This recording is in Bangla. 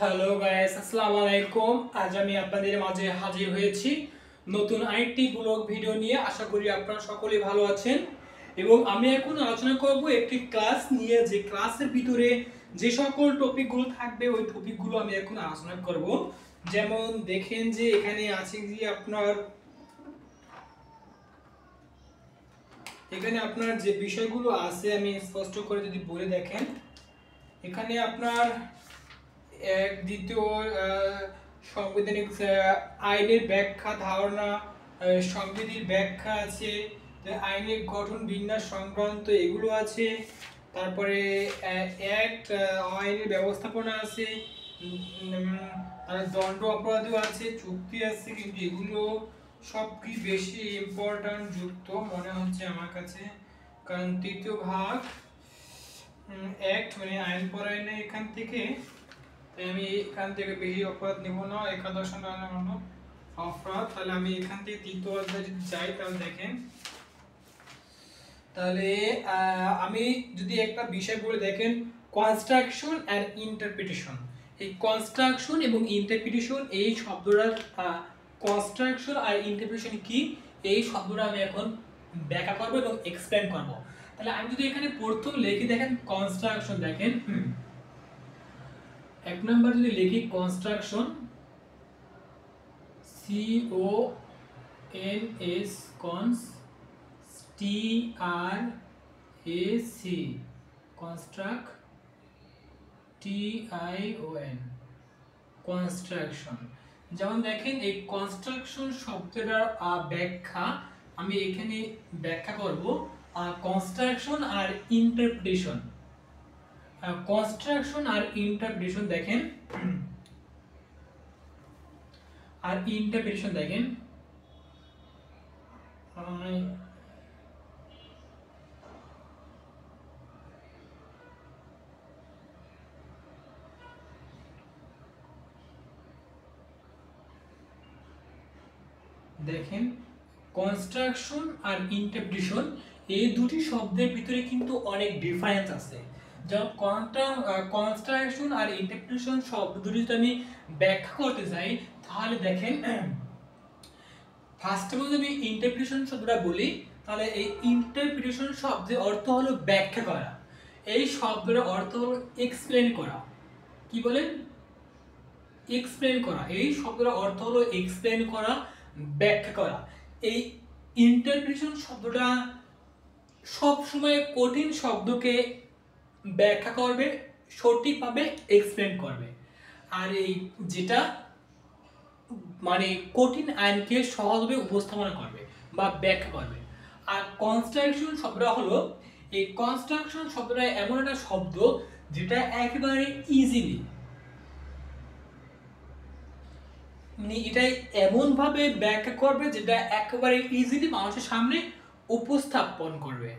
হ্যালো গাইস, আসসালামু আলাইকুম। আজ আমি আপনাদের মাঝে হাজির হয়েছি নতুন আরেকটি ব্লগ ভিডিও নিয়ে। আশা করি আপনারা সকলেই ভালো আছেন এবং আমি এখন আলোচনা করব একটি ক্লাস নিয়ে, যে ক্লাসের ভিতরে যে সকল টপিকগুলো থাকবে ওই টপিকগুলো আমি এখন আলোচনা করব। যেমন দেখেন যে এখানে আছে যে আপনার যে বিষয়গুলো আছে আমি স্পষ্ট করে যদি বলে দেখেন, এখানে আপনার দ্বিতীয় সাংবিধানিক আইনের ব্যাখ্যা, ধারণা, সংবিধির ব্যাখ্যা আছে, আইনের গঠন বিন্যাস সংক্রান্ত এগুলো আছে, তারপরে অ্যাক্ট আইনের ব্যবস্থাপনা আছে, দণ্ড অপরাধও আছে, চুক্তি আছে, কিন্তু এগুলো সব কি বেশি ইম্পর্ট্যান্ট যুক্ত মনে হচ্ছে আমার কাছে, কারণ তৃতীয় ভাগ অ্যাক্ট মানে আইন পড়ায় না এখান থেকে, আমি এখান থেকে বেশি অপরাধ নেব না, একাদশ অপরাধ। তাহলে আমি এখান থেকে তৃতীয় অধ্যায় যদি যাই তাহলে দেখেন, তাহলে আমি যদি একটা বিষয় বলে দেখেন, কনস্ট্রাকশন অ্যান্ড ইন্টারপ্রিটেশন। এই কনস্ট্রাকশন এবং ইন্টারপ্রিটেশন এই শব্দটা, কনস্ট্রাকশন আর ইন্টারপ্রিটেশন কি এই শব্দটা আমি এখন ব্যাখ্যা করব এবং এক্সপ্লেন করব। তাহলে আমি যদি এখানে প্রথম লিখি দেখেন কনস্ট্রাকশন, দেখেন এক নম্বর যদি লিখি construction, CONS, cons, TRAC, construct, TION, construction. যেমন দেখেন এই কনস্ট্রাকশন শব্দটার ব্যাখ্যা আমি এখানে ব্যাখ্যা করব কনস্ট্রাকশন আর ইন্টারপ্রিটেশন। কনস্ট্রাকশন আর ইন্টারপ্রিটেশন দেখেন, আর ইন্টারপ্রিটেশন দেখেন, দেখেন কনস্ট্রাকশন আর ইন্টারপ্রিটেশন এই দুটি শব্দের ভিতরে কিন্তু অনেক ডিফারেন্স আছে। যেমন কনস্ট্রাকশন আর ইন্টারপ্রিটেশন শব্দ দুটি যদি আমি ব্যাখ্যা করতে চাই তাহলে দেখেন, ফার্স্ট অফ অল আমি ইন্টারপ্রিটেশন শব্দটা বলি, তাহলে এই ইন্টারপ্রিটেশন শব্দের অর্থ হলো ব্যাখ্যা করা। এই শব্দের অর্থ হলো এক্সপ্লেন করা। কি বলেন? এক্সপ্লেন করা। এই শব্দের অর্থ হলো এক্সপ্লেন করা, ব্যাখ্যা করা। এই ইন্টারপ্রিটেশন শব্দটা সব সময় কঠিন শব্দকে ব্যাখ্যা করবে, সঠিকভাবে এক্সপ্লেন করবে। আর এই যেটা মানে কঠিন আইনকে সহজভাবে উপস্থাপনা করবে বা ব্যাখ্যা করবে। আর কনস্ট্রাকশন শব্দটা হলো, এই কনস্ট্রাকশন শব্দটা এমন একটা শব্দ যেটা একেবারে ইজিলি, মানে এটাই এমনভাবে ব্যাখ্যা করবে যেটা একেবারে ইজিলি মানুষের সামনে উপস্থাপন করবে।